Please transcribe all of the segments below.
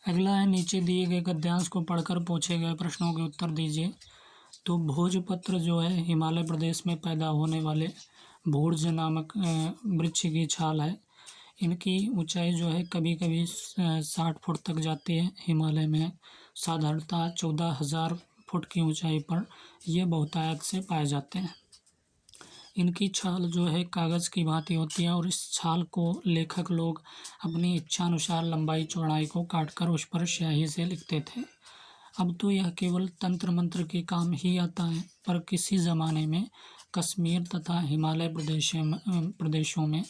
अगला है, नीचे दिए गए गद्यांश को पढ़कर पूछे गए प्रश्नों के उत्तर दीजिए। तो भोजपत्र जो है हिमालय प्रदेश में पैदा होने वाले भोर्ज नामक वृक्ष की छाल है। इनकी ऊंचाई जो है कभी कभी 60 फुट तक जाती है। हिमालय में साधारणतः 14,000 फुट की ऊंचाई पर ये बहुतायत से पाए जाते हैं। इनकी छाल जो है कागज़ की भांति होती है और इस छाल को लेखक लोग अपनी इच्छानुसार लंबाई चौड़ाई को काटकर उस पर स्याही से लिखते थे। अब तो यह केवल तंत्र मंत्र के काम ही आता है, पर किसी ज़माने में कश्मीर तथा हिमालय प्रदेशों में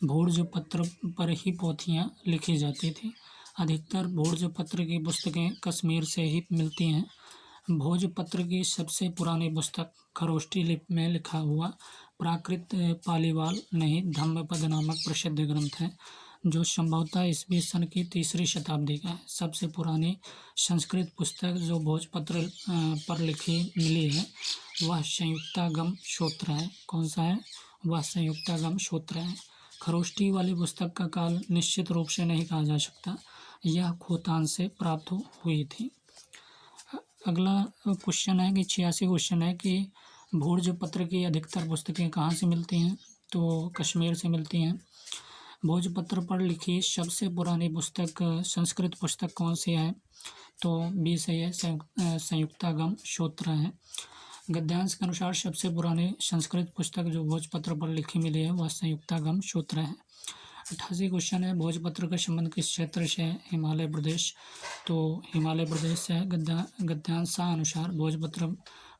भोजपत्र पर ही पोथियाँ लिखी जाती थी। अधिकतर भोजपत्र की पुस्तकें कश्मीर से ही मिलती हैं। भोजपत्र की सबसे पुरानी पुस्तक खरोष्ठी लिपि में लिखा हुआ प्राकृत पालीवाल नहीं धम्मपद नामक प्रसिद्ध ग्रंथ है, जो संभवतः ईस्वी सन की 3री शताब्दी का है। सबसे पुरानी संस्कृत पुस्तक जो भोजपत्र पर लिखी मिली है वह संयुक्तागम स्तोत्र है। कौन सा है? वह संयुक्तागम स्तोत्र है। खरोष्ठी वाली पुस्तक का काल निश्चित रूप से नहीं कहा जा सकता, यह खोतान से प्राप्त हुई थी। अगला क्वेश्चन है कि 86 क्वेश्चन है कि भोजपत्र की अधिकतर पुस्तकें कहाँ से मिलती हैं? तो कश्मीर से मिलती हैं। भोजपत्र पर लिखी सबसे पुरानी पुस्तक संस्कृत पुस्तक कौन सी है? तो बी सही है, संयुक्तागम स्तोत्र है। गद्यांश के अनुसार सबसे पुरानी संस्कृत पुस्तक जो भोजपत्र पर लिखी मिली है वह संयुक्तागम स्तोत्र है। 88 क्वेश्चन है, भोजपत्र का संबंध किस क्षेत्र से है? हिमालय प्रदेश। तो हिमालय प्रदेश से है। गद्यांश अनुसार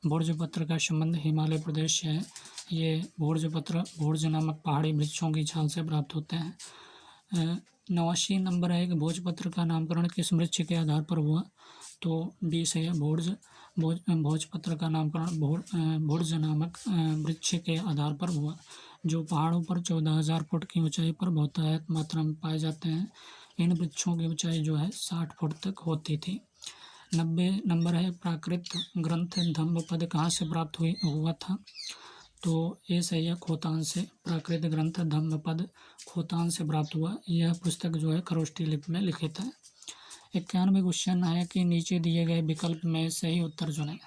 भोजपत्र का संबंध हिमालय प्रदेश से है। ये भोर्ज नामक पहाड़ी वृक्षों की छाल से प्राप्त होते हैं। 89 नंबर है कि भोजपत्र का नामकरण किस वृक्ष के आधार पर हुआ? तो डी से है, भोजपत्र का नामकरण भोर्ज नामक वृक्ष के आधार पर हुआ, जो पहाड़ों पर 14,000 फुट की ऊंचाई पर बहुतायत मात्रा में पाए जाते हैं। इन वृक्षों की ऊंचाई जो है 60 फुट तक होती थी। 90 नंबर है, प्राकृत ग्रंथ धम्मपद कहाँ से प्राप्त हुआ था? तो ये सही है, खोतान से। प्राकृत ग्रंथ धम्मपद खोतान से प्राप्त हुआ। यह पुस्तक जो है खरोष्ठी लिपि में लिखित है। 91 क्वेश्चन है कि नीचे दिए गए विकल्प में सही उत्तर चुनें।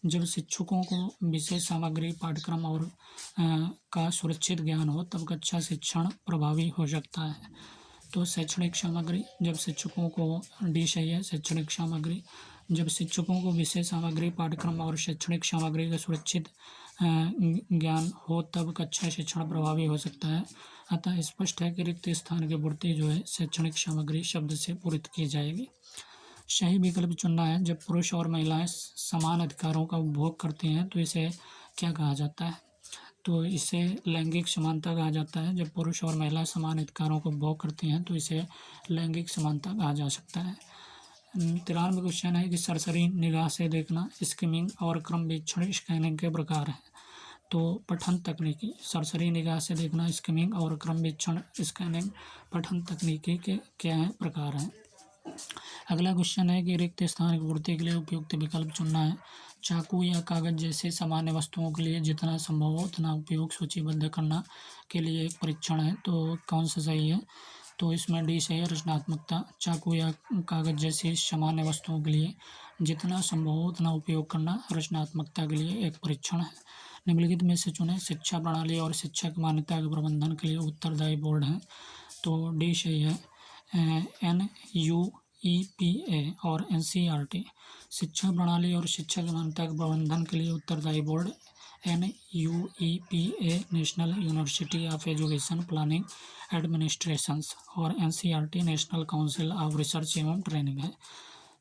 जब शिक्षकों को विषय सामग्री पाठ्यक्रम और का सुरक्षित ज्ञान हो तब कक्षा शिक्षण प्रभावी हो सकता है। तो शैक्षणिक सामग्री, जब शिक्षकों को डी सही है, शैक्षणिक सामग्री। जब शिक्षकों को विषय सामग्री पाठ्यक्रम और शैक्षणिक सामग्री का सुरक्षित ज्ञान हो तब कक्षा शिक्षण प्रभावी हो सकता है। अतः स्पष्ट है कि रिक्त स्थान की पूर्ति जो है शैक्षणिक सामग्री शब्द से पूरित की जाएगी। सही विकल्प चुनना है। जब पुरुष और महिलाएं समान अधिकारों का उपभोग करती हैं तो इसे क्या कहा जाता है? तो इसे लैंगिक समानता कहा जाता है। जब पुरुष और महिलाएं समान अधिकारों का उपभोग करती हैं तो इसे लैंगिक समानता कहा जा सकता है। 93 क्वेश्चन है कि सरसरी निगाह से देखना, स्किमिंग और क्रमवीक्षण स्कैनिंग के प्रकार हैं। तो पठन तकनीकी, सरसरी निगाह से देखना, स्किमिंग और क्रमवीक्षण स्कैनिंग पठन तकनीकी के क्या हैं? प्रकार हैं। अगला क्वेश्चन है कि रिक्त स्थान की पूर्ति के लिए उपयुक्त विकल्प चुनना है। चाकू या कागज जैसे सामान्य वस्तुओं के लिए जितना संभव हो उतना उपयोग सूचीबद्ध करना के लिए एक परीक्षण है। तो कौन सा सही है? तो इसमें डी सही है, रचनात्मकता। चाकू या कागज जैसी सामान्य वस्तुओं के लिए जितना संभव हो उतना उपयोग करना रचनात्मकता के लिए एक परीक्षण है। निम्नलिखित में से चुनें। शिक्षा प्रणाली और शिक्षक मान्यता के प्रबंधन के लिए उत्तरदायी बोर्ड हैं। तो डी सही है, NUEPA और NCERT। शिक्षा प्रणाली और शिक्षक मान्यता के प्रबंधन के लिए उत्तरदायी board NUEPA national university of education planning administrations और NCERT national council of research एवं ट्रेनिंग है।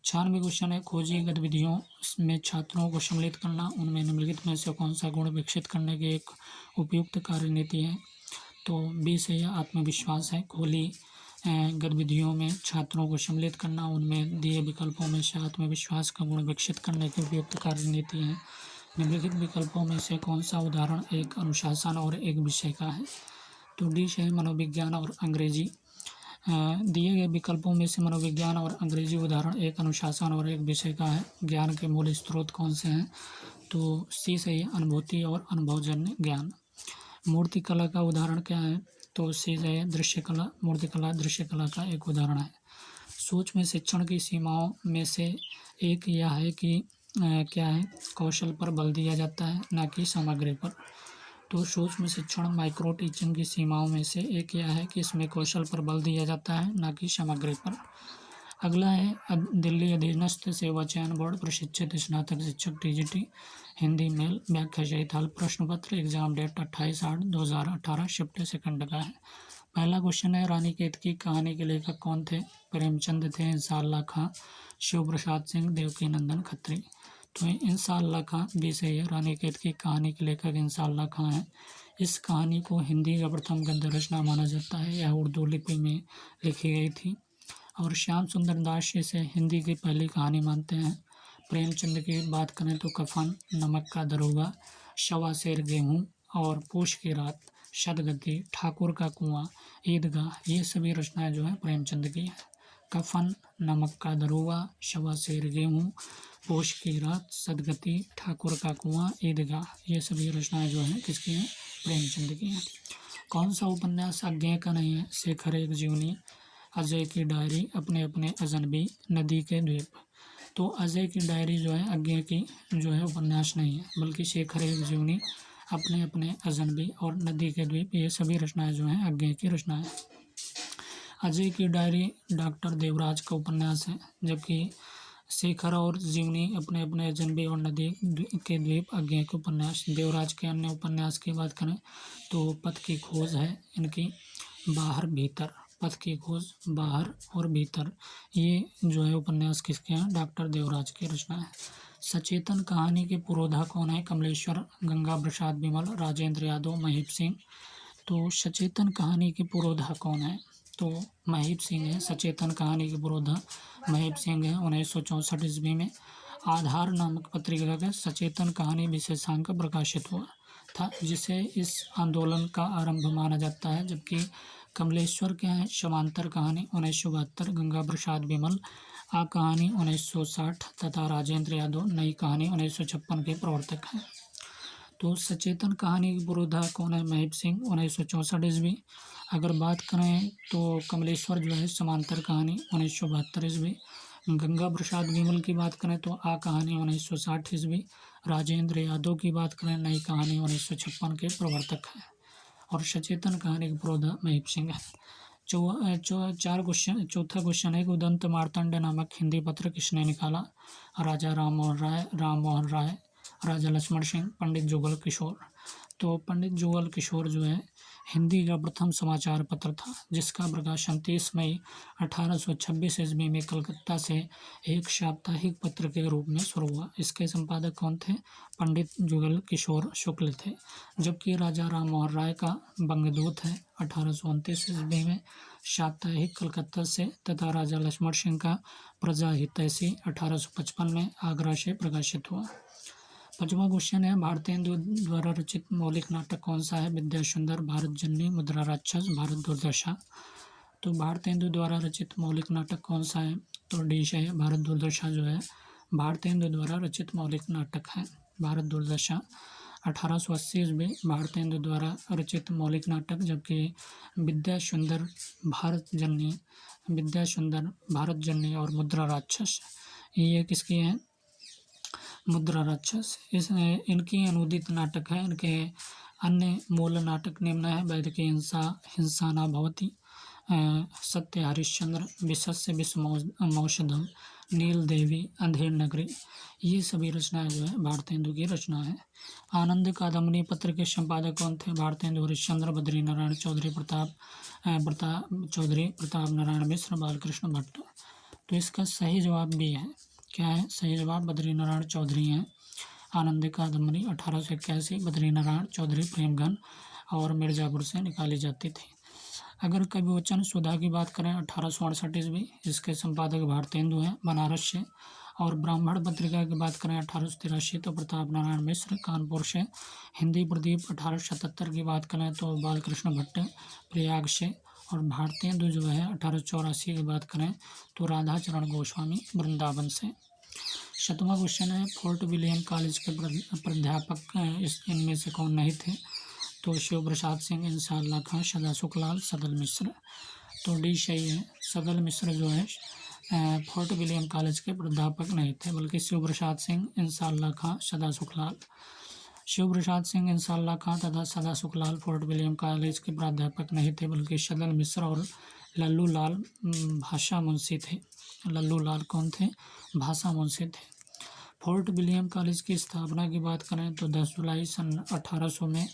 96 क्वेश्चन है, खोजी गतिविधियों में छात्रों को सम्मिलित करना, उनमें निम्नलिखित में से कौन सा गुण विकसित करने की एक उपयुक्त कार्यनीति है? तो बी सही है, आत्मविश्वास है। खोली गतिविधियों में छात्रों को सम्मिलित करना, उनमें दिए विकल्पों में से आत्मविश्वास का गुण विकसित करने की उपयुक्त कार्यनीति है। निम्नलिखित विकल्पों में से कौन सा उदाहरण एक अनुशासन और एक विषय का है? तो डी है, मनोविज्ञान और अंग्रेजी। दिए गए विकल्पों में से मनोविज्ञान और अंग्रेजी उदाहरण एक अनुशासन और एक विषय का है। ज्ञान के मूल स्रोत कौन से हैं? तो सी सही है, अनुभूति और अनुभवजन्य ज्ञान। मूर्तिकला का उदाहरण क्या है? तो सी है, दृश्य कला। मूर्तिकला दृश्य कला का एक उदाहरण है। सूक्ष्म शिक्षण की सीमाओं में से एक यह है कि क्या है, कौशल पर बल दिया जाता है, न कि सामग्री पर। तो सूक्ष्म शिक्षण माइक्रो टीचिंग की सीमाओं में से एक यह है कि इसमें कौशल पर बल दिया जाता है, न कि सामग्री पर। अगला है दिल्ली अधीनस्थ सेवा चयन बोर्ड प्रशिक्षित स्नातक शिक्षक टीजीटी हिंदी मेल व्याख्या सहित हल प्रश्न पत्र। एग्जाम डेट 28/8/2018 शिफ्ट सेकंड का है। पहला क्वेश्चन है, रानी केत की कहानी के लेखक कौन थे? प्रेमचंद थे, इंसाल्लाह खां, शिव प्रसाद सिंह, देवकी नंदन खत्री। तो इंसाल्लाह खां बी सही है। रानी केत की कहानी के लेखक इंसाल्लाह खां हैं। इस कहानी को हिंदी का प्रथम गद्य रचना माना जाता है। यह उर्दू लिपि में लिखी गई थी और श्याम सुंदर दास इसे हिंदी की पहली कहानी मानते हैं। प्रेमचंद की बात करें तो कफन, नमक का दरोगा, शवा शेर गेहूँ और पूष की रात, सदगति, ठाकुर का कुआं, ईदगाह, ये सभी रचनाएं जो है प्रेमचंद की है। कफन, नमक का दरोगा, शवा शेर गेहूँ, पूष की रात, सदगति, ठाकुर का कुआं, ईदगाह, ये सभी रचनाएं जो हैं किसकी हैं? प्रेमचंद की हैं। कौन सा उपन्यास अज्ञेय का नहीं है? शेखर एक जीवनी, अजय की डायरी, अपने अपने अजनबी, नदी के द्वीप। तो अजय की डायरी जो है अज्ञेय की जो है उपन्यास नहीं है, बल्कि शेखर एक जीवनी, अपने अपने अजनबी और नदी के द्वीप, ये सभी रचनाएं जो हैं अज्ञेय की रचनाएं। अजय की डायरी डॉक्टर देवराज का उपन्यास है, जबकि शेखर और जीवनी, अपने अपने अजनबी और नदी के द्वीप अज्ञेय के उपन्यास। देवराज के अन्य उपन्यास की बात करें तो पथ की खोज है इनकी, बाहर भीतर, पथ की खोज, बाहर और भीतर, ये जो है उपन्यास किसके हैं? डॉक्टर देवराज की रचना है। सचेतन कहानी के पुरोधा कौन है? कमलेश्वर, गंगा प्रसाद बिमल, राजेंद्र यादव, महीप सिंह। तो सचेतन कहानी के पुरोधा कौन है? तो महीप सिंह है। सचेतन कहानी के पुरोधा महीप सिंह है। 1964 ईस्वी में आधार नामक पत्रिका का सचेतन कहानी विशेषांक प्रकाशित हुआ था, जिसे इस आंदोलन का आरंभ माना जाता है। जबकि कमलेश्वर क्या है? समांतर कहानी 1972, गंगा प्रसाद बिमल आ कहानी 1960 तथा राजेंद्र यादव नई कहानी 1956 के प्रवर्तक हैं। तो सचेतन कहानी की पुरोधा कौन है? महीप सिंह, 1964 ईस्वी। अगर बात करें तो कमलेश्वर जो है समांतर कहानी 1972 ईस्वी। गंगा प्रसाद बिमल की बात करें तो आ कहानी 1960 ईस्वी। राजेंद्र यादव की बात करें नई कहानी 1956 के प्रवर्तक हैं। और सचेतन कहानी के पुरोधा महीप सिंह है। चौथा क्वेश्चन है, उदंत मार्तंड नामक हिंदी पत्र किसने निकाला? राजा राम मोहन राय, राजा लक्ष्मण सिंह, पंडित जुगल किशोर। तो पंडित जुगल किशोर जो है हिंदी का प्रथम समाचार पत्र था, जिसका प्रकाशन 30 मई 1826 ईस्वी में कलकत्ता से एक साप्ताहिक पत्र के रूप में शुरू हुआ। इसके संपादक कौन थे? पंडित जुगल किशोर शुक्ल थे। जबकि राजा राम मोहन राय का बंगदूत है 1829 ईस्वी में साप्ताहिक कलकत्ता से, तथा राजा लक्ष्मण सिंह का प्रजा हितैषी 1855 में आगरा से प्रकाशित हुआ। पांचवा क्वेश्चन है, भारतेंदु द्वारा रचित मौलिक नाटक कौन सा है? विद्या सुंदर, भारत जननी, मुद्रा राक्षस, भारत दुर्दशा। तो भारतेंदु द्वारा रचित मौलिक नाटक कौन सा है? तो डी है, भारत दुर्दशा जो है भारतेंदु द्वारा रचित मौलिक नाटक है। भारत दुर्दशा 1880 ईस्वी भारतेंदु द्वारा रचित मौलिक नाटक। जबकि विद्या सुंदर, भारत जननी और मुद्रा राक्षस, ये किसकी है? मुद्रा राक्षस। इनकी अनुदित नाटक है। इनके अन्य मूल नाटक निम्न है: वैद्य की हिंसा न भवति, सत्य हरिश्चंद्र, विशस्य विषमौषधम, नील देवी, अंधेर नगरी, ये सभी रचनाएं जो है भारतेंदु की रचना है। आनंद कादम्बरी पत्र के संपादक कौन थे? भारतेंदु हरिश्चंद्र, बद्री नारायण चौधरी, प्रताप नारायण मिश्र, बालकृष्ण भट्ट। तो इसका सही जवाब भी है। क्या है सही जवाब? बद्री नारायण चौधरी हैं। आनंद कादम्बरी 1881 बद्री नारायण चौधरी प्रेमगन और मिर्जापुर से निकाली जाती थी। अगर कविवचन सुधा की बात करें 1868 ईस्वी, इसके संपादक भारतेंदु हैं बनारस से। और ब्राह्मण पत्रिका की बात करें 1883 तो प्रताप नारायण मिश्र कानपुर से। हिंदी प्रदीप 1877 की बात करें तो बालकृष्ण भट्ट प्रयाग से। और भारतेंदु जो है 1884 की बात करें तो राधा चरण गोस्वामी वृंदावन से। शतवां क्वेश्चन है, फोर्ट विलियम कॉलेज के प्राध्यापक इनमें से कौन नहीं थे? तो शिव प्रसाद सिंह, इंसाल्लाह खां, सदा सुखलाल, सदल मिश्र। तो डी सही है। सदल मिश्र जो है फोर्ट विलियम कॉलेज के प्राध्यापक नहीं थे, बल्कि शिव प्रसाद सिंह, इंसाल्ला खां, सदा सुखलाल। शिव प्रसाद सिंह, इंसाल्ला खां तथा सदा सुखलाल फोर्ट विलियम कॉलेज के प्राध्यापक नहीं थे, बल्कि सदल मिश्र और लल्लू लाल भाषा मुंशी थे। लल्लू लाल कौन थे? भाषा मुंशी थे। फोर्ट विलियम कॉलेज की स्थापना की बात करें तो 10 जुलाई सन 1800 में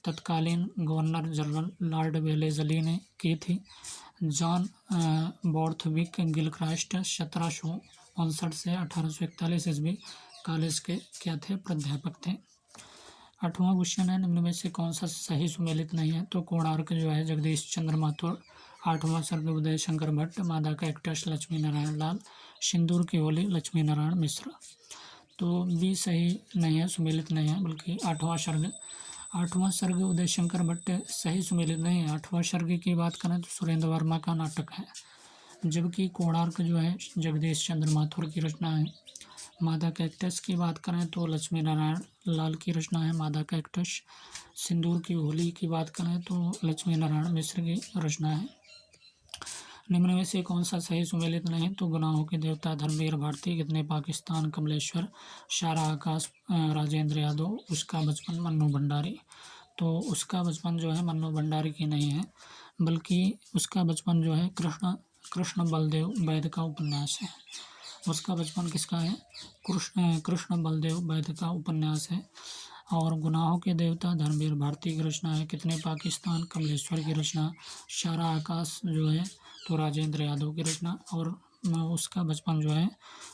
तत्कालीन गवर्नर जनरल लॉर्ड वेलेस्ली ने की थी। जॉन बॉर्थविक गिलक्रास्ट 1759 से 1841 ईस्वी कॉलेज के क्या थे? प्राध्यापक थे। 8वां क्वेश्चन है, निम्न में से कौन सा सही सुमेलित नहीं है? तो कोणार्क जो है जगदीश चंद्र माथुर, 8वां सर्ग उदय शंकर भट्ट, मादा का एक्टस लक्ष्मी नारायण लाल, सिंदूर की होली लक्ष्मी नारायण मिश्र। तो भी सही नहीं है, सुमेलित नहीं है, बल्कि 8वां सर्ग उदय शंकर भट्ट सही सुमेलित नहीं है। 8वां सर्ग की बात करें तो सुरेंद्र वर्मा का नाटक है, जबकि कोणार्क जो है जगदीश चंद्र माथुर की रचना है। मादा कैक्टस की बात करें तो लक्ष्मी नारायण लाल की रचना है मादा कैक्टस। सिंदूर की होली की बात करें तो लक्ष्मी नारायण मिश्र की रचना है। निम्न में से कौन सा सही सुमेलित नहीं? तो गुनाहों के देवता धर्मवीर भारती, कितने पाकिस्तान कमलेश्वर, सारा आकाश राजेंद्र यादव, उसका बचपन मन्नू भंडारी। तो उसका बचपन जो है मन्नू भंडारी की नहीं है, बल्कि उसका बचपन जो है कृष्ण बलदेव वैद्य का उपन्यास है। उसका बचपन किसका है? कृष्ण बलदेव वैद्य का उपन्यास है। और गुनाहों के देवता धर्मवीर भारती की रचना है। कितने पाकिस्तान कमलेश्वर की रचना, सारा आकाश जो है तो राजेंद्र यादव की रचना, और उसका बचपन जो है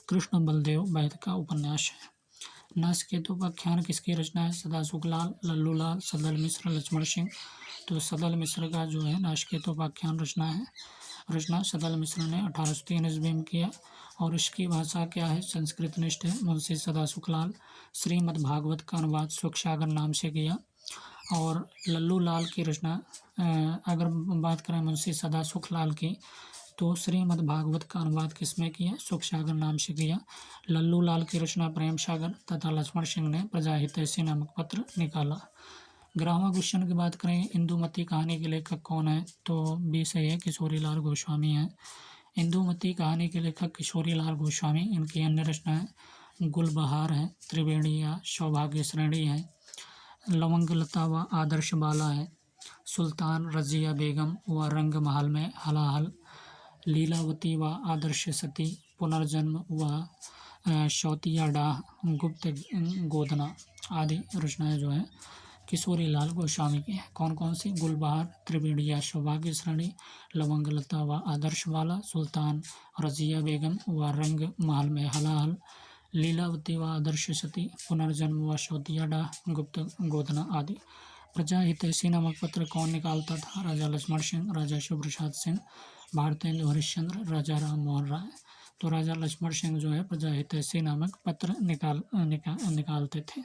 कृष्ण बलदेव वैद्य का उपन्यास है। नचिकेतोपाख्यान किसकी रचना है? सदा सुखलाल, लल्लू लाल, सदल मिश्र, लक्ष्मण सिंह। तो सदल मिश्र का जो है नचिकेतोपाख्यान रचना सदल मिश्र ने 1803 ईस्वी में किया। और इसकी भाषा क्या है? संस्कृत निष्ठ है। मुंशी सदा सुखलाल श्रीमद् भागवत का अनुवाद सुखसागर नाम से किया। और लल्लू लाल की रचना, अगर बात करें मुंशी सदा सुखलाल की, तो श्रीमद् भागवत का अनुवाद किसमें किया? सुखसागर नाम से किया। लल्लू लाल की रचना प्रेम सागर तथा लक्ष्मण सिंह ने प्रजाहितैषी नामक पत्र निकाला। 11वां क्वेश्चन की बात करें, इंदुमती कहानी के लेखक कौन है? तो बी सही है, किशोरी लाल गोस्वामी है। इंदुमती कहानी के लेखक किशोरी लाल गोस्वामी। इनकी अन्य रचनाएं गुलबहार है, त्रिवेणी या सौभाग्य श्रेणी है, लवंगलता व आदर्श बाला है, सुल्तान रजिया बेगम व रंग महल में हलाहल, लीलावती व आदर्श सती, पुनर्जन्म व शौतिया डाह, गुप्त गोदना आदि रचनाएं जो है किशोरी लाल गोस्वामी की है। कौन कौन सी? गुलबहार, त्रिवेणी या सौभाग्य श्रेणी, लवंगलता व आदर्श वाला, सुल्तान रजिया बेगम व रंग महल में हलाहल, लीलावती व आदर्श सती, पुनर्जन्म व शौतिया डाह, गुप्त गोदना आदि। प्रजाहितैषी नामक पत्र कौन निकालता था? राजा लक्ष्मण सिंह, राजा शिव प्रसाद सिंह, भारतेंदु हरिश्चंद्र, राजा राम मोहन राय। तो राजा लक्ष्मण सिंह जो है प्रजाहितैषी नामक पत्र निकालते थे।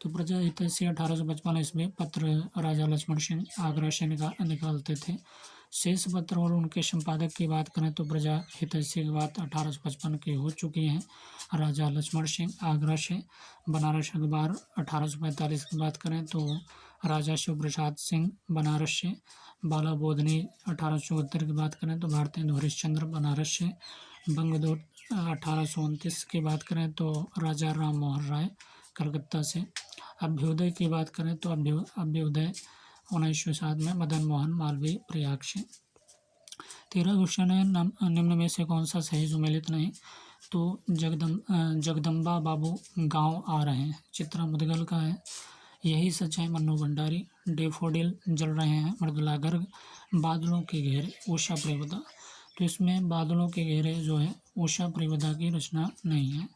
तो प्रजाहितैषी 1855 ईस्वी पत्र राजा लक्ष्मण सिंह आगरा से निकालते थे। शेष पत्र और उनके संपादक की बात करें तो प्रजाहितैषी की बात 1855 की हो चुकी है, राजा लक्ष्मण सिंह आगरा से। बनारस अखबार 1845 की बात करें तो राजा शिव प्रसाद सिंह बनारस से। बाला बोधनी 1874 की बात करें तो भारतेंदु हरिश्चंद्र बनारस से। बंगदूत 1829 की बात करें तो राजा राम मोहन राय कलकत्ता से। अभ्युदय की बात करें तो अभ्युदय 1907 में मदन मोहन मालवीय प्रयाग से। 13 क्वेश्चन है, निम्न में से कौन सा सही सुमेलित नहीं? तो जगदम्बा बाबू गांव आ रहे हैं चित्रा मुदगल का है। यही सच है मन्नू भंडारी। डेफोडिल जल रहे हैं मृदुला गर्ग। बादलों के घेरे उषा प्रेमदा। तो इसमें बादलों के घेरे जो है उषा प्रेमदा की रचना नहीं है,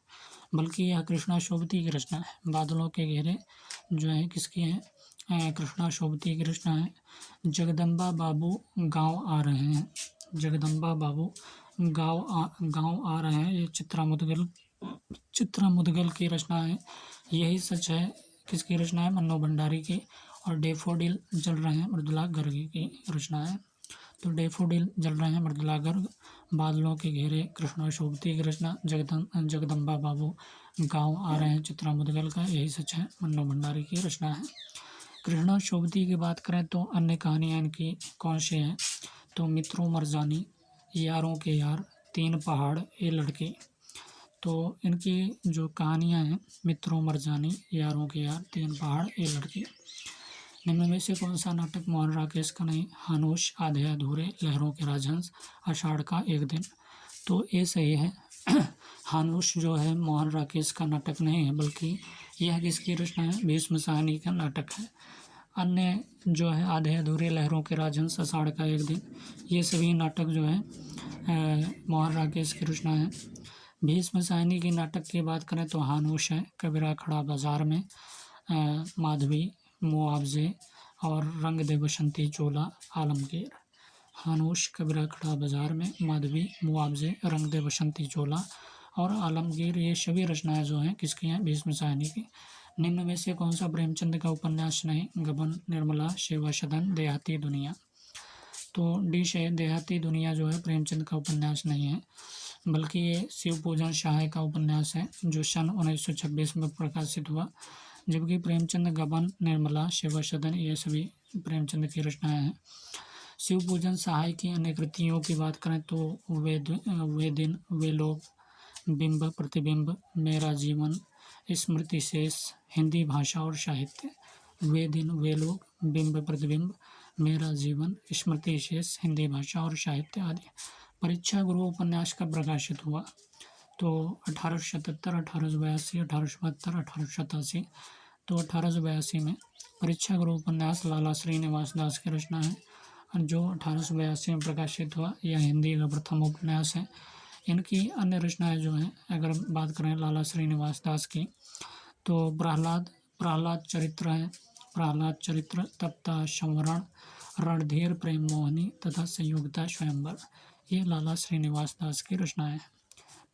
बल्कि यह कृष्णा शोभती की रचना है। बादलों के घेरे जो है किसकी है? कृष्णा शोभती की रचना है। जगदम्बा बाबू गांव आ रहे हैं, जगदम्बा बाबू गांव आ रहे हैं, ये चित्रा मुदगल की रचना है। यही सच है किसकी रचना है? मन्नू भंडारी की। और डेफोडिल जल रहे हैं मृदुला गर्ग की रचना है। तो डेफोडिल जल रहे हैं मृदुला गर्ग, बादलों के घेरे कृष्णा शोभती की रचना, जगदम्बा बाबू गांव आ रहे हैं चित्रा मुदगल का, यही सच है मन्नू भंडारी की रचना है। कृष्णा शोभती की बात करें तो अन्य कहानियाँ इनकी कौन सी हैं? तो मित्रों मरजानी, यारों के यार, तीन पहाड़ ये लड़की। तो इनकी जो कहानियाँ हैं, मित्रों मरजानी, यारों के यार, तीन पहाड़ ये लड़की। निम्न में से कौन सा नाटक मोहन राकेश का नहीं? हानोश, आधे अधूरे, लहरों के राजहंस, आषाढ़ का एक दिन। तो ये सही है। हानोश जो है मोहन राकेश का नाटक नहीं है, बल्कि यह किसकी रचना है? भीष्म साहनी का नाटक है। अन्य जो है आधे अधूरे, लहरों के राजहंस, आषाढ़ का एक दिन, ये सभी नाटक जो है मोहन राकेश की रचना है। भीष्म साहनी की नाटक की बात करें तो हानोश है, कबीरा खड़ा बाजार में, माधवी, मुआवजे और रंग दे बसंती चोला, आलमगीर। हानोश, कबीरा खड़ा बाजार में, माधवी, मुआवजे, रंग दे बसंती चोला और आलमगीर, ये सभी रचनाएं जो हैं किसकी हैं? भीष्म साहनी की। निम्न में से कौन सा प्रेमचंद का उपन्यास नहीं? गबन, निर्मला, सेवा सदन, देहाती दुनिया। तो डी है, देहाती दुनिया जो है प्रेमचंद का उपन्यास नहीं है, बल्कि ये शिव पूजन शाह का उपन्यास है, जो सन 1926 में प्रकाशित हुआ। जबकि प्रेमचंद गबन, निर्मला, सेवा सदन ये सभी प्रेमचंद की रचनाएं हैं। शिव पूजन सहाय की अन्य कृतियों की बात करें तो वे दिन, वे लोग, बिंब प्रतिबिंब, मेरा जीवन, स्मृति शेष, हिंदी भाषा और साहित्य। वे दिन, वे लोग, बिंब प्रतिबिंब, मेरा जीवन, स्मृति शेष, हिंदी भाषा और साहित्य आदि। परीक्षा गृह उपन्यास कब प्रकाशित हुआ? तो 1877, 1882, 1872, 1887। तो 1882 में परीक्षा गृह उपन्यास लाला श्रीनिवास दास की रचना है, और जो 1882 में प्रकाशित हुआ, यह हिंदी का प्रथम उपन्यास है। इनकी अन्य रचनाएं जो हैं, अगर बात करें लाला श्रीनिवास दास की, तो प्रहलाद चरित्र है, प्रहलाद चरित्र, तप्ता संवरण, रणधीर प्रेम मोहिनी तथा संयोगिता स्वयंवर, ये लाला श्रीनिवास दास की रचनाएं हैं।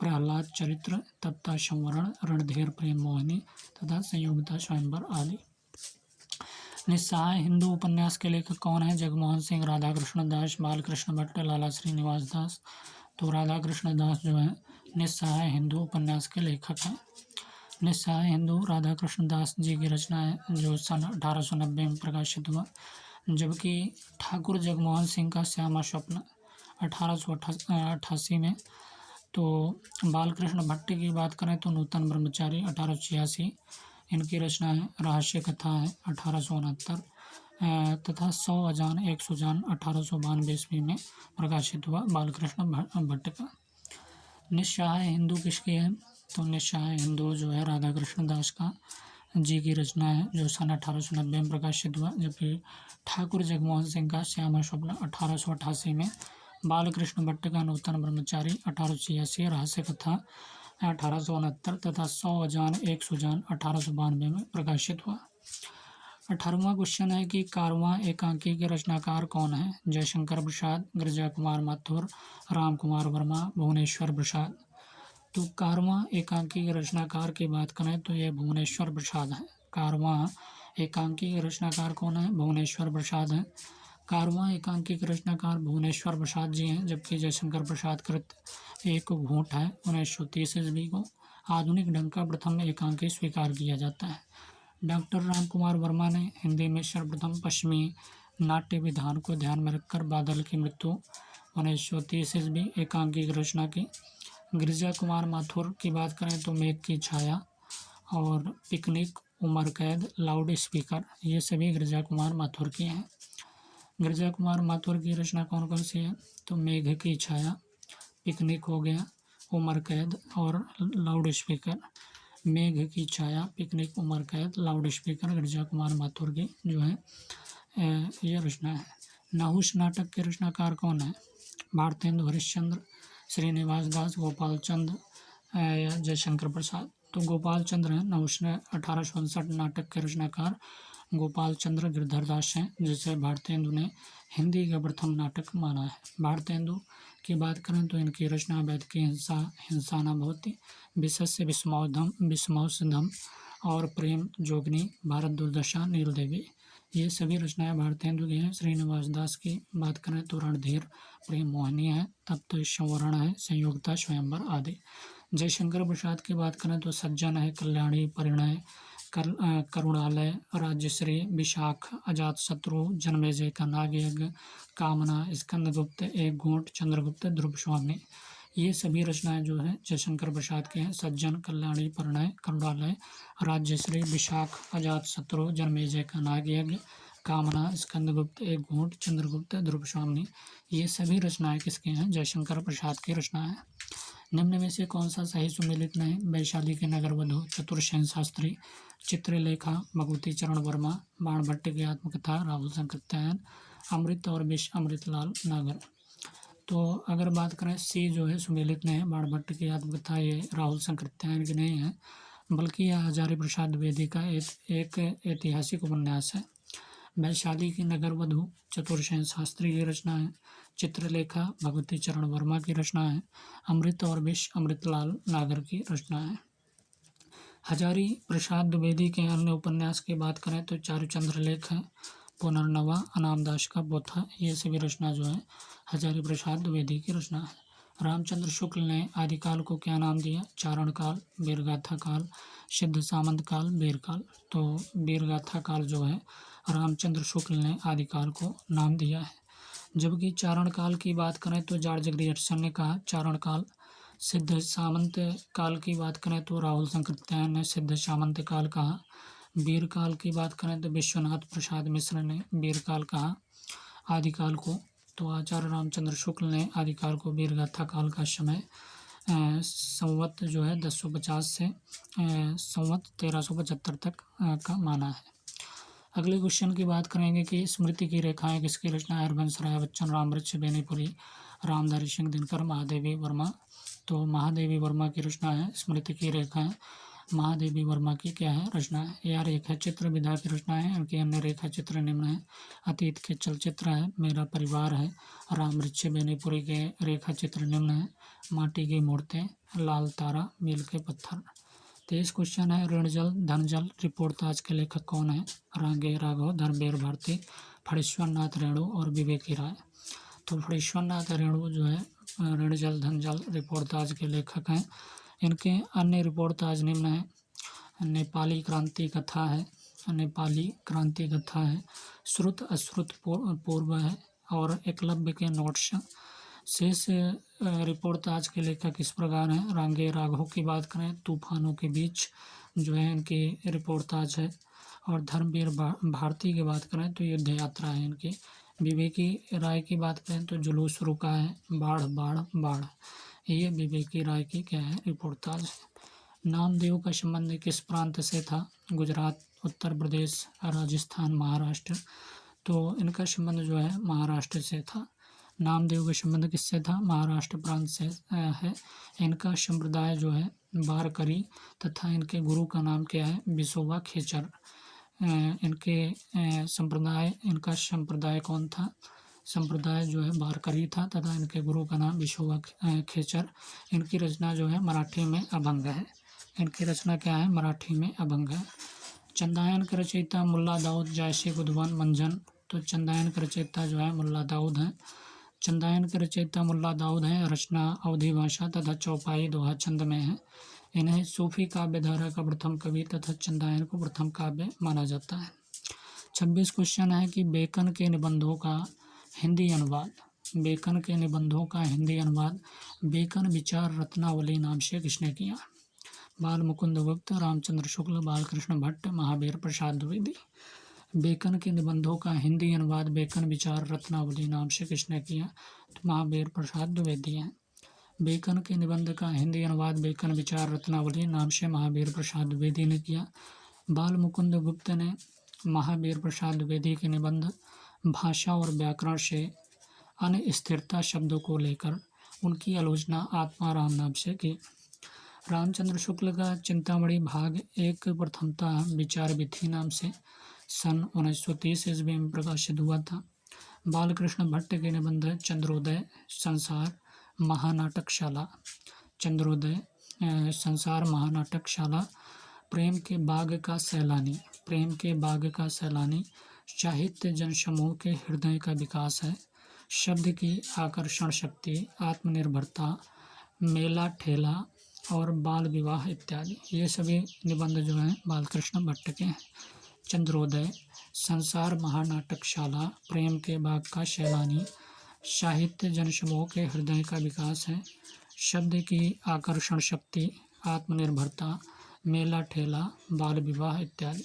प्रहलाद चरित्र, तप्ता संवरण, रणधीर प्रेम मोहिनी तथा संयोगिता स्वयंवर आदि। निस्सहाय हिंदू उपन्यास के लेखक कौन है? जगमोहन सिंह, राधाकृष्ण दास, बालकृष्ण भट्ट, लाला श्रीनिवास दास। तो राधाकृष्ण दास जो है निस्सहाय हिंदू उपन्यास के लेखक हैं। निस्सहाय हिंदू राधाकृष्ण दास जी की रचना है, जो सन 1890 में प्रकाशित हुआ। जबकि ठाकुर जगमोहन सिंह का श्यामा स्वप्न 1888 में। तो बालकृष्ण भट्ट की बात करें तो नूतन ब्रह्मचारी 1886 इनकी रचना है। रहस्य कथा है 1869 तथा 100 अजान 1 सुजान 1892 ईस्वी में प्रकाशित हुआ बालकृष्ण भट्ट का। निस्सहाय हिंदू किसकी है? तो निस्सहाय हिंदू जो है राधाकृष्ण दास का जी की रचना है, जो सन 1890 में प्रकाशित हुआ। जबकि ठाकुर जगमोहन सिंह का श्यामा स्वप्न 1888 में, बालकृष्ण भट्ट का नूतन ब्रह्मचारी 1886, रहस्य कथा 1869 तथा 100 अजान 1 सुजान 1892 में प्रकाशित हुआ। 18वां क्वेश्चन है कि कारवां एकांकी के रचनाकार कौन है? जयशंकर प्रसाद, गिरिजा कुमार माथुर, राम कुमार वर्मा, भुवनेश्वर प्रसाद। तो कारवां एकांकी के रचनाकार की बात करें तो यह भुवनेश्वर प्रसाद है। कारवां एकांकी के रचनाकार कौन है? भुवनेश्वर प्रसाद हैं। कारवां एकांकी के रचनाकार भुवनेश्वर प्रसाद जी हैं। जबकि जयशंकर प्रसाद कृत एक घूंट है 1930 ईस्वी को आधुनिक ढंग का प्रथम एकांकी स्वीकार किया जाता है। डॉक्टर राम कुमार वर्मा ने हिंदी में सर्वप्रथम पश्चिमी नाट्य विधान को ध्यान में रखकर बादल की मृत्यु 1930 ईस्वी एकांकी की रचना की। गिरिजा कुमार माथुर की बात करें तो मेघ की छाया और पिकनिक, उमर कैद, लाउड स्पीकर, ये सभी गिरिजा कुमार माथुर की हैं। गिरिजा कुमार माथुर की रचना कौन कौन सी है? तो मेघ की छाया, पिकनिक हो गया, उमर कैद और लाउड स्पीकर। मेघ की छाया, पिकनिक, उमर कैद, लाउड स्पीकर गिरिजा कुमार माथुर की जो है ये रचना है। नहुष नाटक के रचनाकार कौन है? भारतेंदु हरिश्चंद्र, श्रीनिवास दास, गोपाल चंद्र या जयशंकर प्रसाद। तो गोपाल चंद्र हैं नहुष ने 1859 नाटक के रचनाकार गोपाल चंद्र गिरधर दास हैं, जिसे भारतेंदु ने हिंदी का प्रथम नाटक माना है। भारतेंदु की बात करें तो इनकी रचना वैद की हिंसा, हिंसा न भवति, विशस्य विस्मौषधम और प्रेम जोगनी, भारत दुर्दशा, नील देवी, ये सभी रचनाएं भारतेंदु की हैं। श्रीनिवास दास की बात करें तो रणधीर प्रेम मोहिनी है, तप्त संवरण है, संयोगिता स्वयंवर आदि। जयशंकर प्रसाद की बात करें तो सज्जन है, कल्याणी, परिणय, करुणालय, राज्यश्री, विशाख, अजातशत्रु, जन्मेजय का नागयज्ञ, कामना, स्कंदगुप्त, एक घूंट, चंद्रगुप्त, ध्रुव स्वामी, ये सभी रचनाएं जो है जयशंकर प्रसाद के हैं। सज्जन, कल्याणी, परिणय, करुणालय, राज्यश्री, विशाख, अजातशत्रु, जन्मेजय का नागयज्ञ, कामना, स्कंदगुप्त, एक घूंट, चंद्रगुप्त, ध्रुवस्वामिनी, ये सभी रचनाएं किसके हैं? जयशंकर प्रसाद की रचना है। निम्न में से कौन सा सही सुमेलित नहीं? वैशाली के नगरवधु, चतुर्सेन शास्त्री, चित्रलेखा, भगवती चरण वर्मा, बाणभट्ट की आत्मकथा, राहुल संकृत्यायन, अमृत और विष, अमृतलाल नागर। तो अगर बात करें सी जो है सुमेलित नहीं है, बाणभट्ट की आत्मकथा ये राहुल संकृत्यायन की नहीं है, बल्कि यह हजारी प्रसाद द्विवेदी का एक ऐतिहासिक उपन्यास है। वैशाली की नगरवधु चतुर्सेन शास्त्री की रचना है। चित्रलेखा भगवती चरण वर्मा की रचना है। अमृत और विष अमृतलाल नागर की रचना है। हजारी प्रसाद द्विवेदी के अन्य उपन्यास की बात करें तो चारुचंद्र लेख है, पुनर्नवा, अनामदास का पोथा, ये सभी रचना जो है हजारी प्रसाद द्विवेदी की रचना है। रामचंद्र शुक्ल ने आदिकाल को क्या नाम दिया? चारण काल, वीरगाथा काल, सिद्ध सामंत काल, वीरकाल। तो वीरगाथा काल जो है रामचंद्र शुक्ल ने आदिकाल को नाम दिया है। जबकि चारण काल की बात करें तो जॉर्ज ग्रियर्सन ने कहा चारण काल। सिद्ध सामंत काल की बात करें तो राहुल संकृत्यायन ने सिद्ध सामंत काल कहा। वीर काल की बात करें तो विश्वनाथ प्रसाद मिश्र ने वीर काल कहा आदिकाल को। तो आचार्य रामचंद्र शुक्ल ने आदिकाल को वीरगाथा काल का समय संवत जो है 1050 से संवत 1375 तक का माना है। अगले क्वेश्चन की बात करेंगे कि स्मृति की रेखाएं किसकी रचना है? हरबंस राय बच्चन, रामवृक्ष बेनीपुरी, रामधारी सिंह दिनकर, महादेवी वर्मा। तो महादेवी वर्मा की रचना है स्मृति की रेखाएं। महादेवी वर्मा की क्या है? रचना है। यह रेखा चित्र विधा की रचना है। इनके अन्य रेखा चित्र निम्न है। अतीत के चलचित्र है, मेरा परिवार है, रामवृक्ष बेनीपुरी के रेखा चित्र निम्न है। माटी की मूर्तें, लाल तारा, मील के पत्थर। 23 क्वेश्चन है ऋण जल धन जल रिपोर्ट ताज के लेखक कौन है? रांगे राघव, धर्मवीर भारती, फणीश्वर नाथ रेणु और विवेकी राय। तो फणीश्वर नाथ रेणु जो है ऋण जल धन जल रिपोर्ट ताज के लेखक हैं। इनके अन्य रिपोर्ट ताज निम्न है। नेपाली क्रांति कथा है, नेपाली क्रांति कथा है, श्रुत अश्रुत पूर्व है और एकलव्य के नोट्स। शेष रिपोर्ट ताज के लेखक इस प्रकार हैं। रांगे राघव की बात करें तूफानों के बीच जो है इनकी रिपोर्ट ताज है। और धर्मवीर भारती की बात करें तो युद्ध यात्रा है इनकी। विवेकी राय की बात करें तो जुलूस रुका है, बाढ़ बाढ़ बाढ़। ये विवेकी राय की क्या है? रिपोर्ट ताज है। नामदेव का संबंध किस प्रांत से था? गुजरात, उत्तर प्रदेश, राजस्थान, महाराष्ट्र। तो इनका संबंध जो है महाराष्ट्र से था। नामदेव का संबंध किससे था? महाराष्ट्र प्रांत से है। इनका संप्रदाय जो है वारकरी तथा इनके गुरु का नाम क्या है? विसोबा खेचर। इनका संप्रदाय कौन था? संप्रदाय जो है वारकरी था तथा इनके गुरु का नाम विसोबा खेचर। इनकी रचना जो है मराठी में अभंग है। इनकी रचना क्या है? मराठी में अभंग है। चंदायन के रचयिता मुल्ला दाऊद, जायसी गुदवन मंझन। तो चंदायन के रचयिता जो है मुल्ला दाऊद हैं। चंदायन के रचयिता मुल्ला दाऊद हैं। रचना अवधी भाषा तथा चौपाई दोहा छंद में है। इन्हें सूफी काव्य धारा का प्रथम कवि तथा चंदायन को प्रथम काव्य माना जाता है। 26 क्वेश्चन है कि बेकन के निबंधों का हिंदी अनुवाद। बेकन के निबंधों का हिंदी अनुवाद बेकन विचार रत्नावली नाम से किसने किया? बाल मुकुंद गुप्त, रामचंद्र शुक्ल, बालकृष्ण भट्ट, महावीर प्रसाद द्विवेदी। बेकन के निबंधों का हिंदी अनुवाद बेकन विचार रत्नावली नाम से किसने किया? तो महावीर प्रसाद द्विवेदी हैं। बेकन के निबंध का हिंदी अनुवाद बेकन विचार रत्नावली नाम से महावीर प्रसाद द्विवेदी ने किया। बाल मुकुंद गुप्त ने महावीर प्रसाद द्विवेदी के निबंध भाषा और व्याकरण से अनिस्थिरता शब्दों को लेकर उनकी आलोचना आत्माराम नाम से की। रामचंद्र शुक्ल का चिंतामणि भाग 1 प्रथमतः विचार विधि नाम से सन 1930 ईस्वी में प्रकाशित हुआ था। बालकृष्ण भट्ट के निबंध चंद्रोदय, संसार, महानाटकशाला। चंद्रोदय, संसार, महानाटकशाला, प्रेम के बाग का सैलानी, प्रेम के बाग का सैलानी, साहित्य जनसमूह के हृदय का विकास है, शब्द की आकर्षण शक्ति, आत्मनिर्भरता, मेला ठेला और बाल विवाह इत्यादि। ये सभी निबंध जो हैं बालकृष्ण भट्ट के हैं। चंद्रोदय, संसार, महानाटकशाला, प्रेम के बाग का सैलानी, साहित्य जनसमूह के हृदय का विकास है, शब्द की आकर्षण शक्ति, आत्मनिर्भरता, मेला ठेला, बाल विवाह इत्यादि।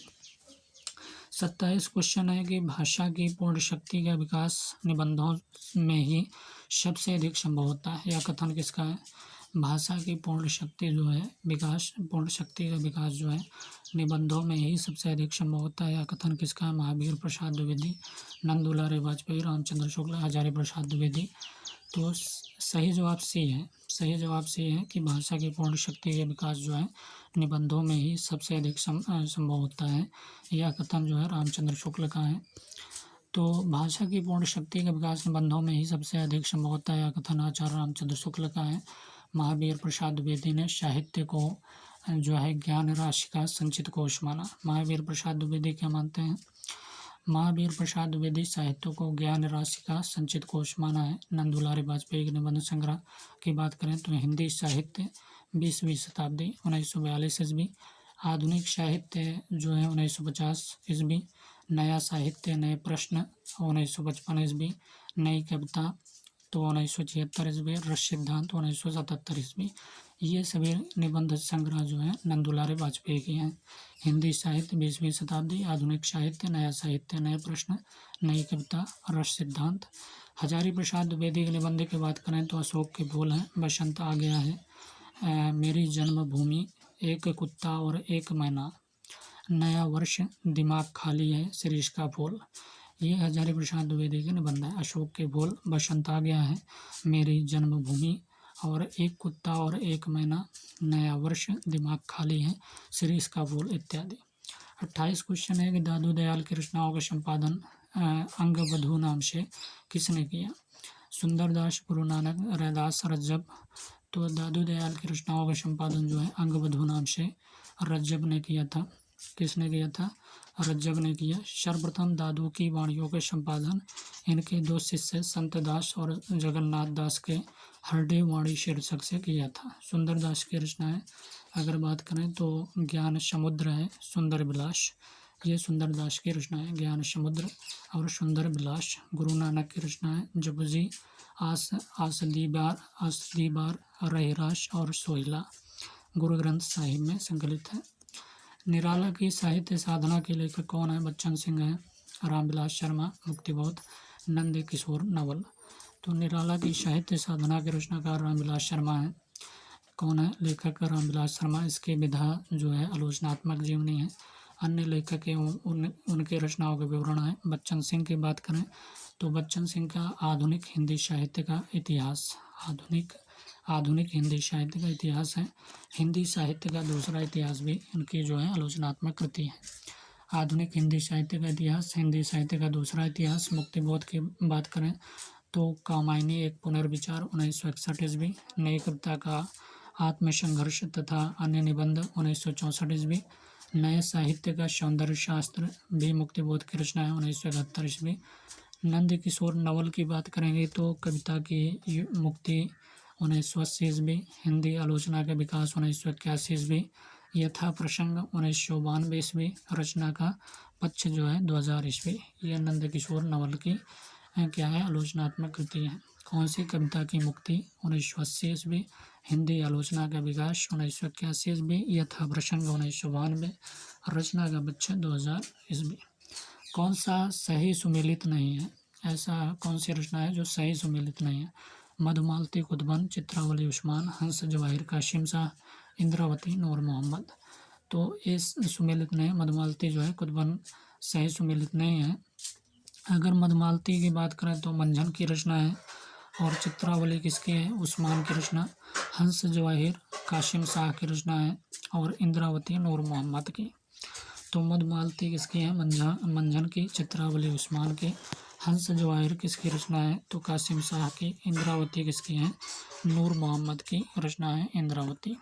27 क्वेश्चन है कि भाषा की पूर्ण शक्ति का विकास निबंधों में ही सबसे अधिक संभव होता है। यह कथन किसका है? भाषा की पूर्ण शक्ति जो है पूर्ण शक्ति का विकास जो है निबंधों में ही सबसे अधिक संभव होता है। यह कथन किसका है? महावीर प्रसाद द्विवेदी, नंद दुलारे वाजपेयी, रामचंद्र शुक्ला, हजारी प्रसाद द्विवेदी। तो सही जवाब सी है। सही जवाब सी है कि भाषा की पूर्ण शक्ति का विकास जो है निबंधों में ही सबसे अधिक संभव होता है। यह कथन जो है रामचंद्र शुक्ल का है। तो भाषा की पूर्ण शक्ति का विकास निबंधों में ही सबसे अधिक संभव होता है। यह कथन आचार्य रामचंद्र शुक्ल का है। महावीर प्रसाद द्विवेदी ने साहित्य को जो है ज्ञान राशि का संचित कोश माना। महावीर प्रसाद द्विवेदी क्या मानते हैं? महावीर प्रसाद द्विवेदी साहित्य को ज्ञान राशि का संचित कोश माना है। नंद दुलारे वाजपेयी के निबंध संग्रह की बात करें तो हिंदी साहित्य 20वीं शताब्दी 1942 ईस्वी, आधुनिक साहित्य जो है 1950 ईस्वी, नया साहित्य नए प्रश्न 1955 ईस्वी, नई कविता तो 1976 ईस्वी, रस सिद्धांत 1977 ईस्वी। ये सभी निबंध संग्रह जो है नंद दुलारे वाजपेयी के हैं। हिंदी साहित्य 20वीं शताब्दी, आधुनिक साहित्य नया साहित्य नए प्रश्न, नई कविता, रस सिद्धांत। हजारी प्रसाद द्विवेदी के निबंध की बात करें तो अशोक के फूल हैं, बसंत आ गया है, मेरी जन्मभूमि, एक कुत्ता और एक मैना, नया वर्ष, दिमाग खाली है, शिरीष का फूल। ये हजारी प्रसाद द्विवेदी के निबंध है। अशोक के फूल, बसंत आ गया है, मेरी जन्मभूमि और एक कुत्ता और एक मैना, नया वर्ष, दिमाग खाली है, शिरीष का फूल इत्यादि। 28 क्वेश्चन है कि दादू दयाल की रचनाओं का संपादन अंगवधू नाम से किसने किया? सुंदरदास, गुरु नानक, रैदास, रज्जब। तो दादू दयाल की रचनाओं का संपादन जो है अंगवधू नाम से रज्जब ने किया था। किसने किया था? रज्जब ने किया। सर्वप्रथम दादू की वाणियों के संपादन इनके दो शिष्य संत दास और जगन्नाथ दास के हरडे वाणी शीर्षक से किया था। सुंदरदास की रचनाएं अगर बात करें तो ज्ञान समुद्र है, सुंदर विलास, ये सुंदरदास की रचनाएं ज्ञान समुद्र और सुंदर विलास। गुरु नानक की रचनाएं जपुजी, आसदीबार, रहीरास और सोहिला गुरु ग्रंथ साहिब में संकलित है। निराला की साहित्य साधना के लेखक कौन है? बच्चन सिंह है, रामविलास शर्मा, मुक्तिबोध, नंद किशोर नवल। तो निराला की साहित्य साधना के रचनाकार रामविलास शर्मा है। कौन है? लेखक रामविलास शर्मा। इसके विधा जो है आलोचनात्मक जीवनी है। अन्य लेखक के उनके रचनाओं के विवरण है। बच्चन सिंह की बात करें तो बच्चन सिंह का आधुनिक हिंदी साहित्य का इतिहास, आधुनिक हिंदी साहित्य का इतिहास है। हिंदी साहित्य का दूसरा इतिहास भी उनकी जो है आलोचनात्मक कृति है। आधुनिक हिंदी साहित्य का इतिहास, हिंदी साहित्य का दूसरा इतिहास। मुक्तिबोध की बात करें तो कामायनी एक पुनर्विचार 1961 ईस्वी, नई कविता का आत्मसंघर्ष तथा अन्य निबंध 1964 ईस्वी, नए साहित्य का सौंदर्य शास्त्र भी मुक्तिबोध की रचना है 1971 ईस्वी। नंद किशोर नवल की बात करेंगे तो कविता की मुक्ति 1980 ईस्वी, हिंदी आलोचना का विकास 1981 ईस्वी, यथा प्रसंग 1992 ईस्वी, रचना का पक्ष जो है 2000 ईस्वी। ये नंद किशोर नवल की क्या है? आलोचनात्मक कृति है। कौन सी कविता की मुक्ति? 1980 ईस्वी, हिंदी आलोचना का विकास 1981 ईस्वी, यथा प्रसंग 1992, रचना का पक्ष 2000 ईस्वी। कौन सा सही सुमेलित नहीं है? ऐसा कौन सी रचना है जो सही सुमेलित नहीं है? मधुमालती, कुतुबन, चित्रावली उस्मान, हंस जवाहिर, कासिम शाह, इंद्रावती, नूर मोहम्मद। तो ये सुमेलित नहीं, मधुमालती जो है कुतुबन सही सुमेलित नहीं है। अगर मधुमालती की बात करें तो मंझन की रचना है और चित्रावली किसकी है? उस्मान की रचना। हंस जवाहिर कासिम शाह की रचना है और इंद्रावती नूर मोहम्मद की। तो मधुमालती किसकी है? मंझन की। चित्रावली उस्मान की। हंस जवाहिर किसकी रचना है? तो कासिम शाह की। इंद्रावती किसकी है? नूर मोहम्मद की रचना है इंद्रावती।